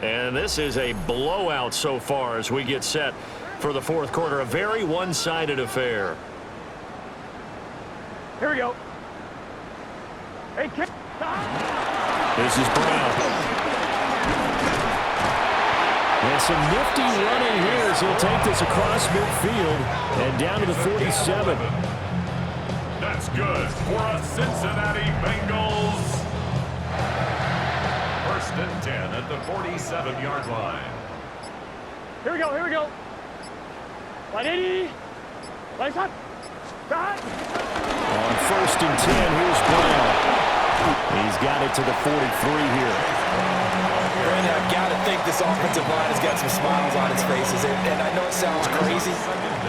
And this is a blowout so far as we get set for the fourth quarter. A very one-sided affair. Here we go. Hey, this is Brown. And some nifty running here as he'll take this across midfield and down to the 47. That's good for a Cincinnati Bengals. First and 10 at the 47-yard line. Here we go, here we go. 180. Lights up. Shot. On first and 10, here's Brown. He's got it to the 43 here. Brandon, I've got to think this offensive line has got some smiles on its faces. And I know it sounds crazy,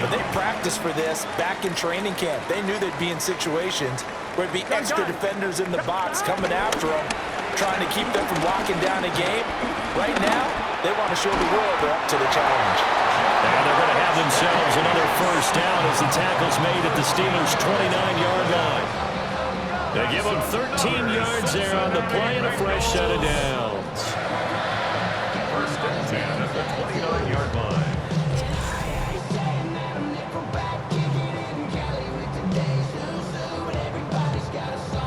but they practiced for this back in training camp. They knew they'd be in situations where it'd be extra defenders in the box coming after them, trying to keep them from locking down a game. Right now, they want to show the world they're up to the challenge. And they're going to have themselves another first down as the tackle's made at the Steelers' 29-yard line. They give them 13 yards there on the play and a fresh set of downs. First and 10 at the 29-yard line.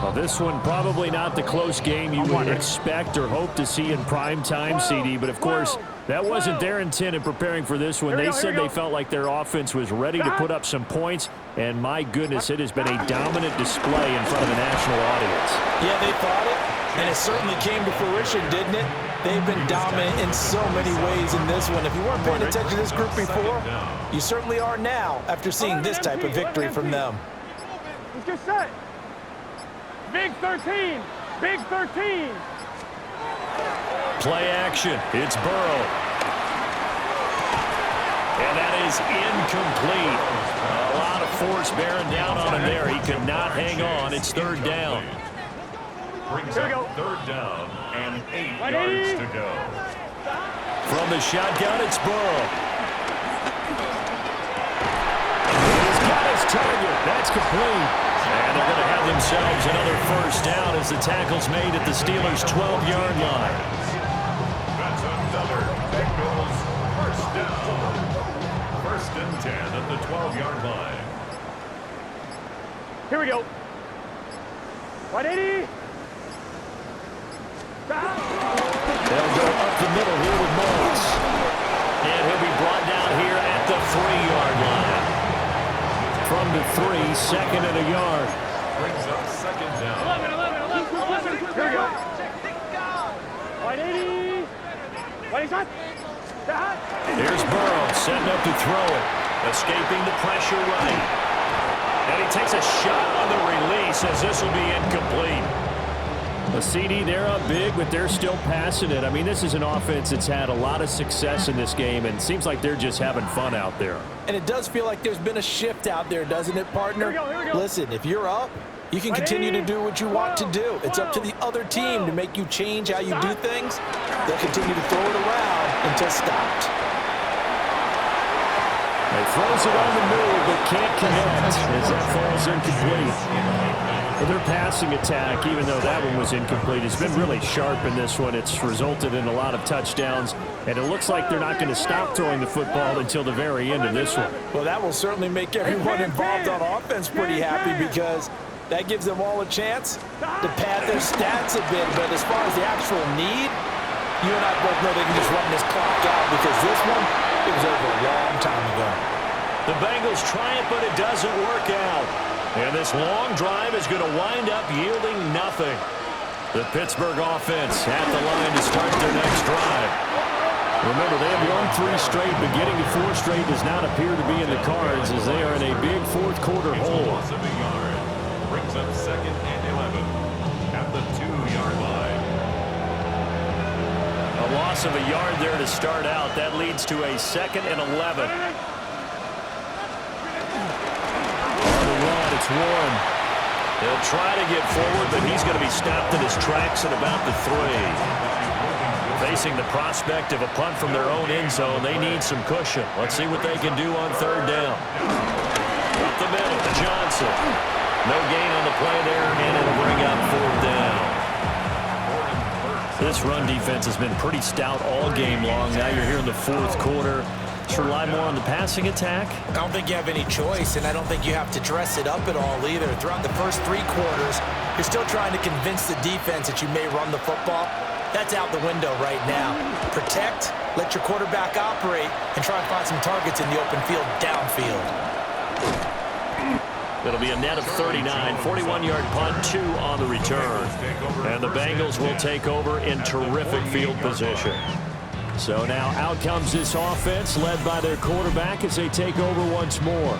Well, this one probably not the close game you would expect or hope to see in prime time, CD. But, of course, that wasn't their intent in preparing for this one. They said they felt like their offense was ready to put up some points. And, my goodness, it has been a dominant display in front of a national audience. Yeah, they thought it, and it certainly came to fruition, didn't it? They've been dominant in so many ways in this one. If you weren't paying attention to this group before, you certainly are now after seeing this type of victory from them. Let's get set. Big 13. Big 13. Play action. It's Burrow. And that is incomplete. A lot of force bearing down on him there. He could not hang on. It's third down. Brings up third down and 8 yards to go. From the shotgun, it's Burrow. He's got his target. That's complete. And they're going to have themselves another first down as the tackle's made at the Steelers' 12-yard line. That's another Bengals first down. First and 10 at the 12-yard line. Here we go. 180. They'll go up the middle here with Morris. And he'll be brought down here at the 3-yard line. From the 3, second and a yard. Brings up second down. 11. Here we go. 180. 20 shot. Here's Burrow setting up to throw it. Escaping the pressure right. And he takes a shot on the release as this will be incomplete. The CD, they're up big, but they're still passing it. I mean, this is an offense that's had a lot of success in this game, and it seems like they're just having fun out there. And it does feel like there's been a shift out there, doesn't it, partner? Here we go. Listen, if you're up, you can continue to do what you want to do. It's up to the other team to make you change how you do things. They'll continue to throw it around until stopped. He throws it on the move, but can't connect as that falls incomplete. But their passing attack, even though that one was incomplete, has been really sharp in this one. It's resulted in a lot of touchdowns, and it looks like they're not going to stop throwing the football until the very end of this one. Well, that will certainly make everyone involved on offense pretty happy because that gives them all a chance to pad their stats a bit. But as far as the actual need, you and I both know they can just run this clock out because this one, it was over a long time ago. The Bengals try it, but it doesn't work out. And this long drive is going to wind up yielding nothing. The Pittsburgh offense at the line to start their next drive. Remember, they have won 3 straight, but getting to 4 straight does not appear to be in the cards as they are in a big fourth quarter hole. Brings up second and 11 at the 2-yard line. A loss of a yard there to start out. That leads to a second and 11. It's Warren. He'll try to get forward, but he's going to be stopped in his tracks at about the 3. Facing the prospect of a punt from their own end zone, they need some cushion. Let's see what they can do on third down. Up the middle to Johnson. No gain on the play there, and it'll bring up fourth down. This run defense has been pretty stout all game long. Now you're here in the fourth quarter. Should rely more on the passing attack? I don't think you have any choice, and I don't think you have to dress it up at all either. Throughout the first 3 quarters, you're still trying to convince the defense that you may run the football. That's out the window right now. Protect, let your quarterback operate, and try and find some targets in the open field downfield. It'll be a net of 39, 41-yard punt, 2 on the return. And the Bengals will take over in terrific field position. So now out comes this offense led by their quarterback as they take over once more.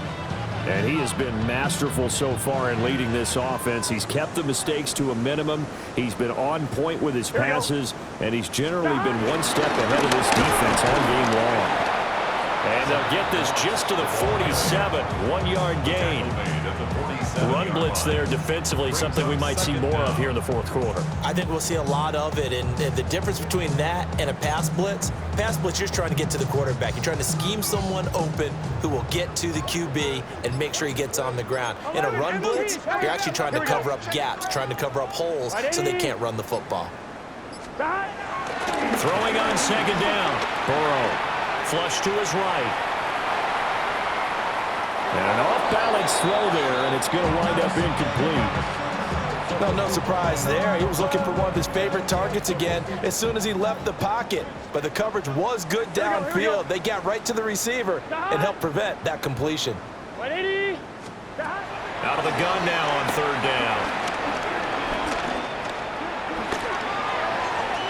And he has been masterful so far in leading this offense. He's kept the mistakes to a minimum. He's been on point with his passes, and he's generally been one step ahead of this defense all game long. And they'll get this just to the 47, 1-yard gain. Run blitz there defensively, something we might see more of here in the fourth quarter. I think we'll see a lot of it, and the difference between that and a pass blitz, you're just trying to get to the quarterback. You're trying to scheme someone open who will get to the QB and make sure he gets on the ground. In a run blitz, you're actually trying to cover up gaps, trying to cover up holes so they can't run the football. Throwing on second down, Burrow. Flush to his right. And an off-balance throw there, and it's going to wind up incomplete. No surprise there. He was looking for one of his favorite targets again as soon as he left the pocket. But the coverage was good downfield. They got right to the receiver and helped prevent that completion. Out of the gun now on third down.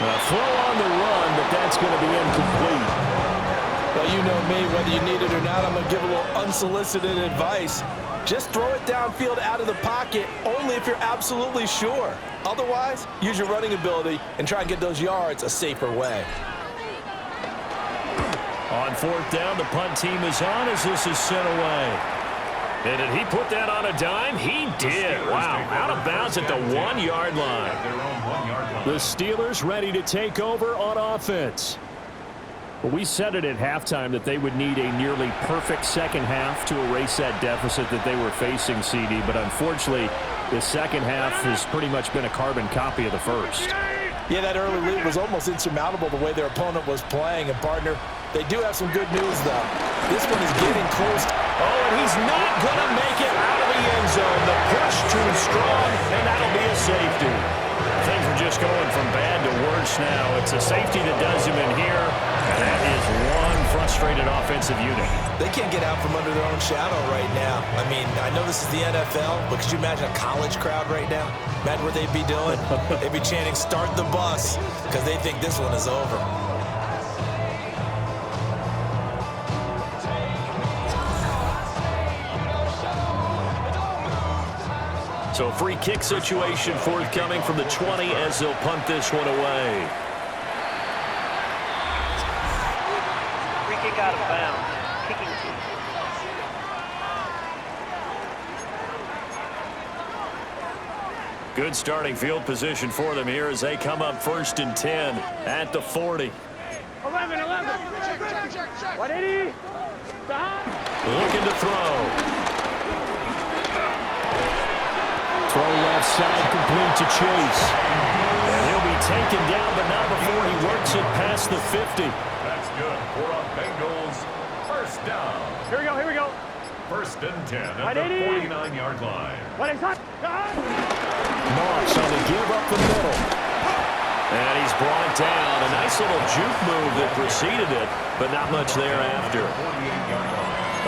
A throw on the run, but that's going to be incomplete. Well, you know me, whether you need it or not, I'm going to give a little unsolicited advice. Just throw it downfield out of the pocket only if you're absolutely sure. Otherwise, use your running ability and try and get those yards a safer way. On fourth down, the punt team is on as this is sent away. And did he put that on a dime? He did. Wow, out of bounds at the 1-yard line. The Steelers ready to take over on offense. Well, we said it at halftime that they would need a nearly perfect second half to erase that deficit that they were facing, CD. But unfortunately, the second half has pretty much been a carbon copy of the first. Yeah, that early lead was almost insurmountable the way their opponent was playing. And, partner, they do have some good news, though. This one is getting close. Oh, and he's not going to make it out of the end zone. The push too strong, and that'll be a safety. Things are just going from bad to worse now. It's a safety that does him in here. And that is one frustrated offensive unit. They can't get out from under their own shadow right now. I mean, I know this is the NFL, but could you imagine a college crowd right now? Imagine what they'd be doing. They'd be chanting, "Start the bus," because they think this one is over. So free kick situation forthcoming from the 20 as they'll punt this one away. Free kick out of bounds. Kicking team. Good starting field position for them here as they come up 1st and 10 at the 40. 11. 180. Looking to throw. Throw left side, complete to Chase. And he'll be taken down, but not before he works it past the 50. That's good for a Bengals first down. Here we go. 1st and 10 at the 49-yard line. Moss on the give up the middle. And he's brought down. A nice little juke move that preceded it, but not much thereafter.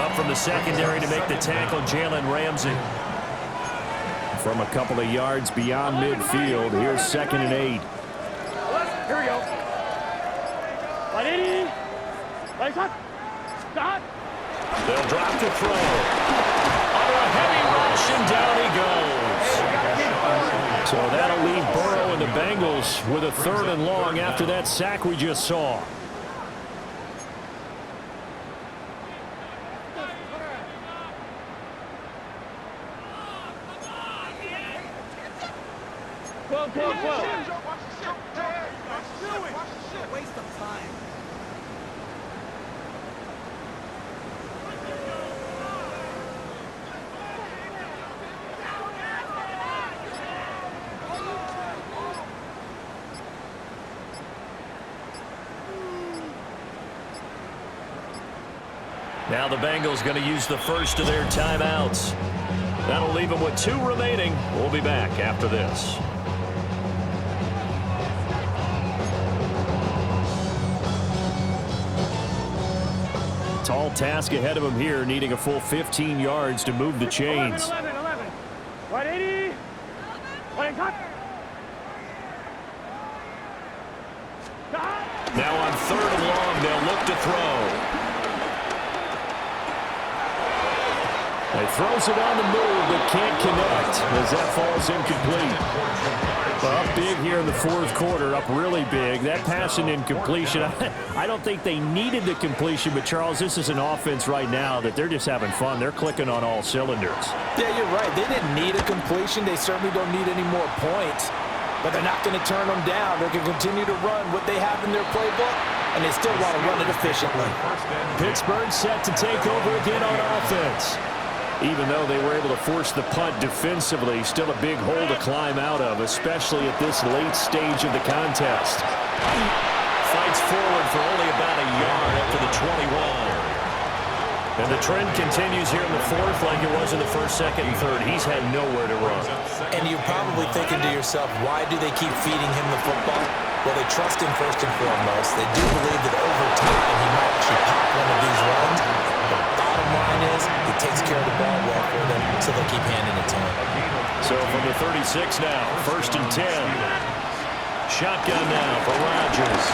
Up from the secondary to make the tackle, Jalen Ramsey. From a couple of yards beyond midfield, here's 2nd and 8. Here we go. 180. Stop. They'll drop to throw. Under a heavy rush, and down he goes. So that'll leave Burrow and the Bengals with a 3rd and long after that sack we just saw. Waste of time. Now the Bengals going to use the first of their timeouts. That'll leave them with 2 remaining. We'll be back after this. Tall task ahead of him here, needing a full 15 yards to move the chains. 11. 180. Right, cut. Now on 3rd and long, they'll look to throw. He throws it on the move, but can't connect as that falls incomplete. Well, up big here in the 4th quarter, up really big. That pass and incompletion, I don't think they needed the completion, but Charles, this is an offense right now that they're just having fun. They're clicking on all cylinders. Yeah, you're right. They didn't need a completion. They certainly don't need any more points, but they're not going to turn them down. They're going to continue to run what they have in their playbook, and they still want to run it efficiently. Pittsburgh set to take over again on offense. Even though they were able to force the punt defensively, still a big hole to climb out of, especially at this late stage of the contest. Fights forward for only about a yard up to the 21. And the trend continues here in the 4th like it was in the 1st, 2nd, and 3rd. He's had nowhere to run. And you're probably thinking to yourself, why do they keep feeding him the football? Well, they trust him first and foremost. They do believe that over time he might actually pop one of these runs. The bottom line is he takes care of the ball well for them, so they'll keep handing it to him. So from the 36 now, 1st and 10. Shotgun now for Rodgers.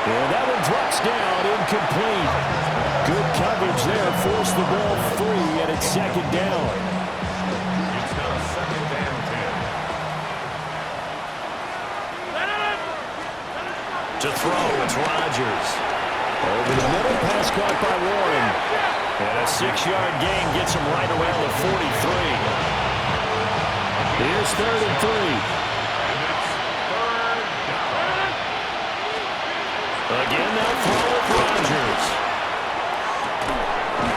And that one drops down, incomplete. Good coverage there, forced the ball free, and it's 2nd down. It's now 2nd and 10. To throw, it's Rodgers. Over the middle, pass caught by Warren. And a 6-yard gain gets him right around the 43. Here's 3rd and 3. Again, they'll throw with Rodgers.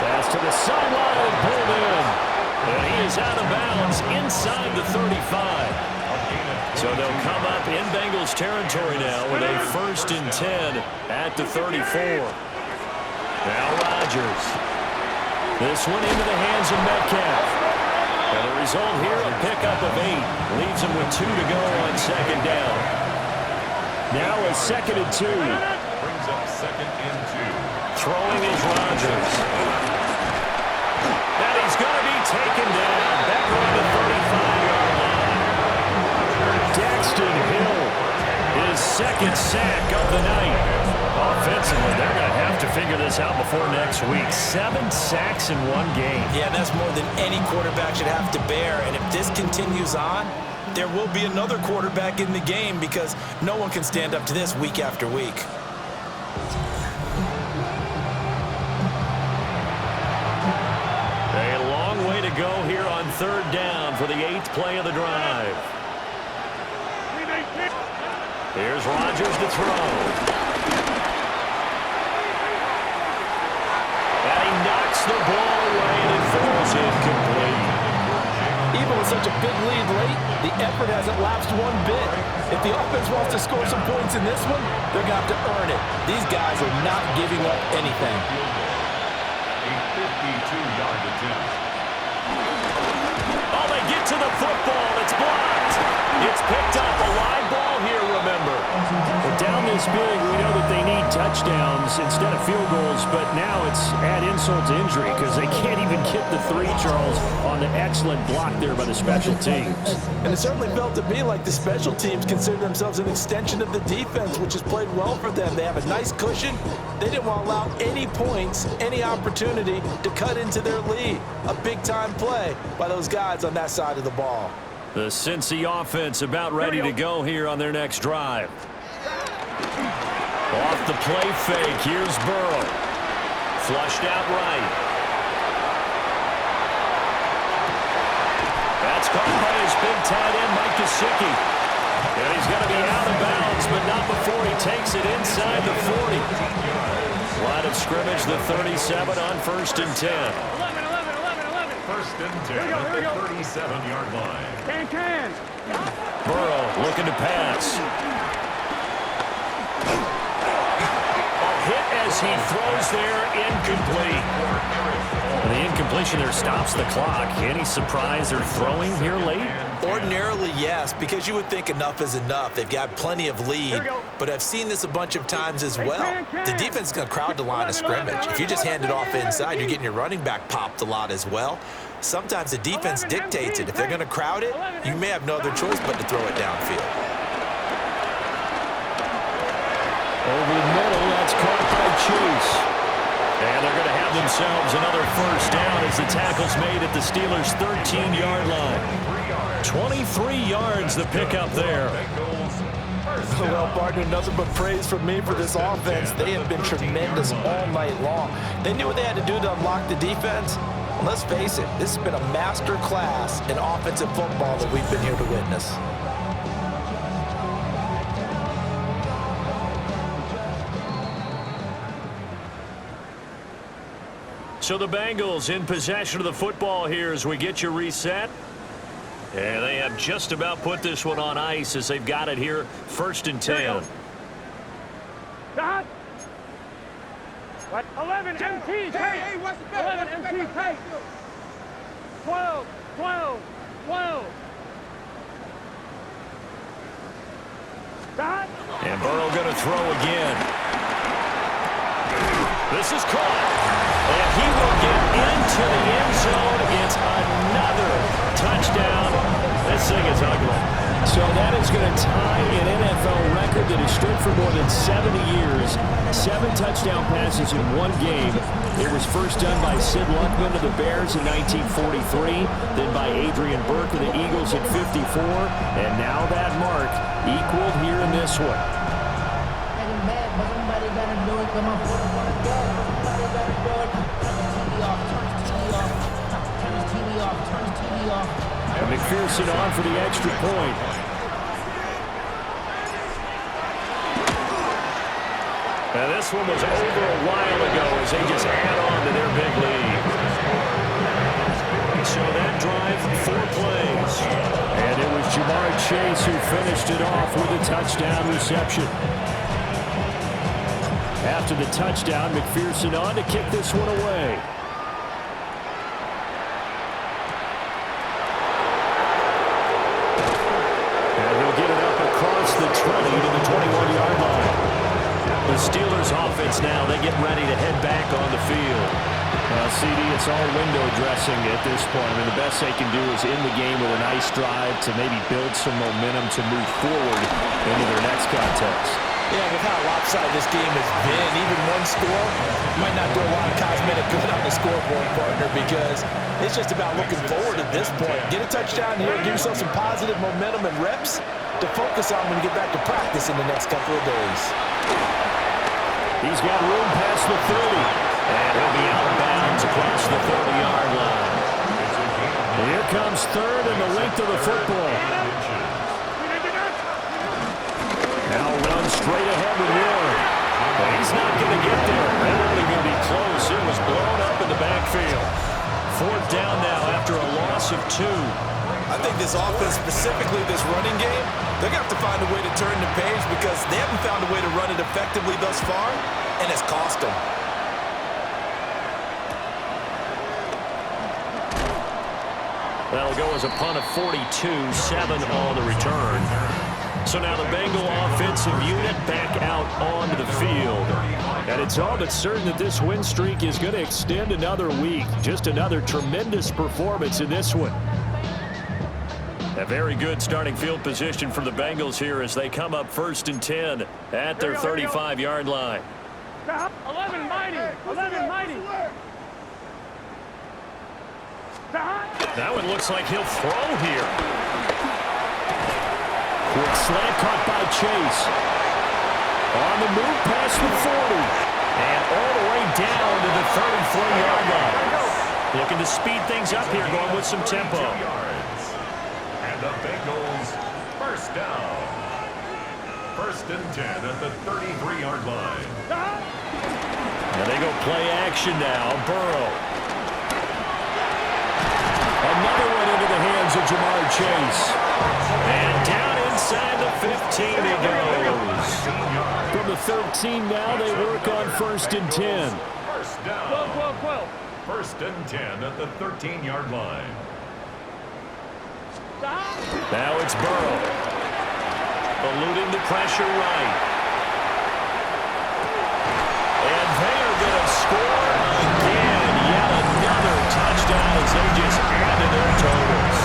Pass to the sideline and pulled in. And he is out of bounds inside the 35. So they'll come up in Bengals territory now with a 1st and 10 at the 34. Now Rodgers. This one into the hands of Metcalf. And the result here, a pickup of 8. Leaves him with 2 to go on 2nd down. Now a 2nd and 2. Brings up 2nd and 2. Throwing is Rodgers. And he's going to be taken down. Back on the 35-yard line. Daxton Hill, his 2nd sack of the night. Offensively, they're going to have to figure this out before next week. 7 sacks in one game. Yeah, that's more than any quarterback should have to bear. And if this continues on, there will be another quarterback in the game because no one can stand up to this week after week. A long way to go here on 3rd down for the 8th play of the drive. Here's Rodgers to throw. And he knocks the ball away and it falls incomplete. Even with such a big lead late, the effort hasn't lapsed one bit. If the offense wants to score some points in this one, they're going to have to earn it. These guys are not giving up anything. A 52-yard attempt. Oh, they get to the football. It's blocked. It's picked up. A live ball here, remember. But down this big, we know that they need touchdowns instead of field goals, but now it's add insult to injury because they can't even get the 3, Charles, on the excellent block there by the special teams. And it certainly felt to me like the special teams consider themselves an extension of the defense, which has played well for them. They have a nice cushion. They didn't want to allow any points, any opportunity to cut into their lead. A big-time play by those guys on that side of the ball. The Cincy offense about ready to go here on their next drive. Off the play fake, here's Burrow. Flushed out right. That's caught by his big tight end, Mike Gesicki. And he's going to be out of bounds, but not before he takes it inside the 40. Line of scrimmage, the 37 on 1st and 10. 1st and 10 at the 37-yard line. Can. Burrow looking to pass. Bengals. He throws there, incomplete. The incompletion there stops the clock. Any surprise they're throwing here late? Ordinarily, yes, because you would think enough is enough. They've got plenty of lead, but I've seen this a bunch of times as well. The defense is going to crowd the line of scrimmage. If you just hand it off inside, you're getting your running back popped a lot as well. Sometimes the defense dictates it. If they're going to crowd it, you may have no other choice but to throw it downfield. Over the middle, that's caught by Chase. And they're going to have themselves another first down as the tackle's made at the Steelers' 13-yard line. 23 yards the pickup there. Well, partner, nothing but praise from me for this offense. They have been tremendous all night long. They knew what they had to do to unlock the defense. And let's face it, this has been a master class in offensive football that we've been here to witness. So the Bengals in possession of the football here as we get you reset. And they have just about put this one on ice as they've got it here, 1st and 10. Dot. What? 11 MT. Hey, what's the 11 MT. 12. Dot. And Burrow going to throw again. This is caught. And he will get into the end zone. It's another touchdown. This thing is ugly. So that is going to tie an NFL record that has stood for more than 70 years. 7 touchdown passes in one game. It was first done by Sid Luckman of the Bears in 1943, then by Adrian Burke of the Eagles in 54, and now that mark equaled here in this one. And McPherson on for the extra point. And this one was over a while ago as they just add on to their big lead. So that drive, 4 plays. And it was Jamar Chase who finished it off with a touchdown reception. After the touchdown, McPherson on to kick this one away. And he'll get it up across the 20 to the 21-yard line. The Steelers offense now, they get ready to head back on the field. CD, it's all window dressing at this point. I mean, the best they can do is end the game with a nice drive to maybe build some momentum to move forward into their next contest. Yeah, with how lopsided this game has been, even one score might not do a lot of cosmetic good on the scoreboard, partner, because it's just about looking forward at this point. Get a touchdown here, give yourself some positive momentum and reps to focus on when you get back to practice in the next couple of days. He's got room past the 30, and he'll be out of bounds across the 30-yard line. Here comes 3rd and the length of the football. Now runs straight ahead with Warren. But he's not going to get there. That wasn't going to be close. It was blown up in the backfield. 4th down now after a loss of 2. I think this offense, specifically this running game, they're going to have to find a way to turn the page because they haven't found a way to run it effectively thus far, and it's cost them. That'll go as a punt of 42, 7 on the return. So now the Bengal offensive unit back out onto the field. And it's all but certain that this win streak is going to extend another week. Just another tremendous performance in this one. A very good starting field position for the Bengals here as they come up 1st and 10 at their 35-yard line. 11 mighty. That one looks like he'll throw here. Quick slant caught by Chase. On the move past the 40. And all the way down to the 34-yard line. Looking to speed things up here, going with some tempo. And the Bengals, first down. 1st and 10 at the 33-yard line. And they go play action now. Burrow. Another one into the hands of Jamar Chase. And down inside the 15 he goes. From the 13 now, they work on 1st and 10. First down. 12. First and 10 at the 13-yard line. Now it's Burrow. Eluding the pressure right. And they are going to score again. Yet another touchdown as they just added their totals.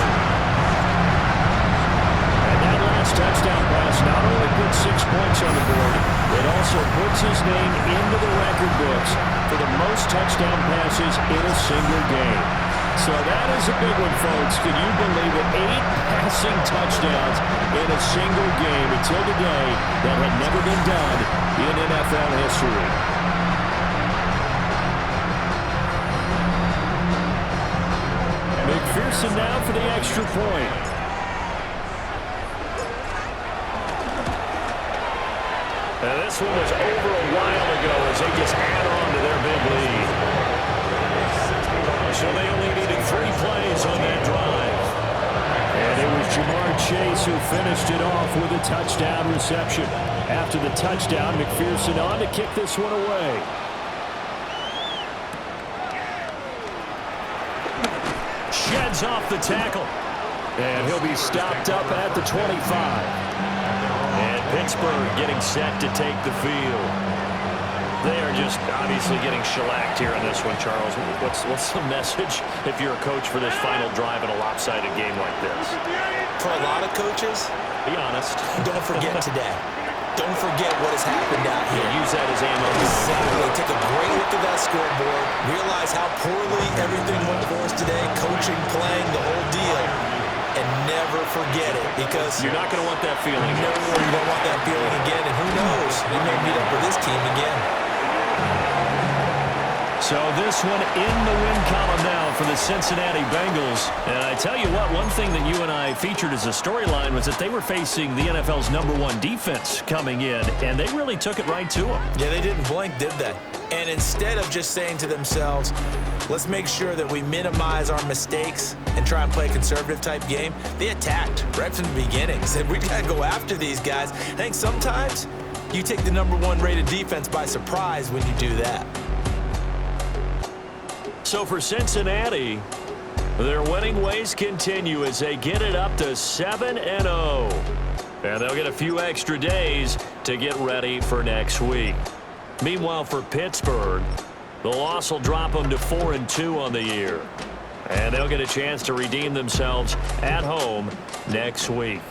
And that last touchdown pass not only put 6 points on the board, it also puts his name into the record books for the most touchdown passes in a single game. So that is a big one, folks. Can you believe it? 8 passing touchdowns in a single game until today. That had never been done in NFL history. McPherson now for the extra point. And this one was over a while ago as they just add on to their big lead. So they only needed 3 plays on that drive. And it was Jamar Chase who finished it off with a touchdown reception. After the touchdown, McPherson on to kick this one away. Sheds off the tackle. And he'll be stopped up at the 25. And Pittsburgh getting set to take the field. They are just obviously getting shellacked here in this one, Charles. What's the message if you're a coach for this final drive in a lopsided game like this? For a lot of coaches, be honest. Don't forget today. Don't forget what has happened out here. Yeah, use that as ammo. Exactly. Take a great look at that scoreboard. Realize how poorly everything went for us today. Coaching, playing, the whole deal. And never forget it, because you're not going to want that feeling. No, you don't want that feeling again. And who knows? You may meet up with this team again. So this one in the win column now for the Cincinnati Bengals. And I tell you what, one thing that you and I featured as a storyline was that they were facing the NFL's #1 defense coming in, and they really took it right to them. Yeah, they didn't blink, did they? And instead of just saying to themselves, let's make sure that we minimize our mistakes and try and play a conservative-type game, they attacked right from the beginning. Said, we got to go after these guys. I think sometimes you take the #1 rated defense by surprise when you do that. So for Cincinnati, their winning ways continue as they get it up to 7-0. And they'll get a few extra days to get ready for next week. Meanwhile, for Pittsburgh, the loss will drop them to 4-2 on the year. And they'll get a chance to redeem themselves at home next week.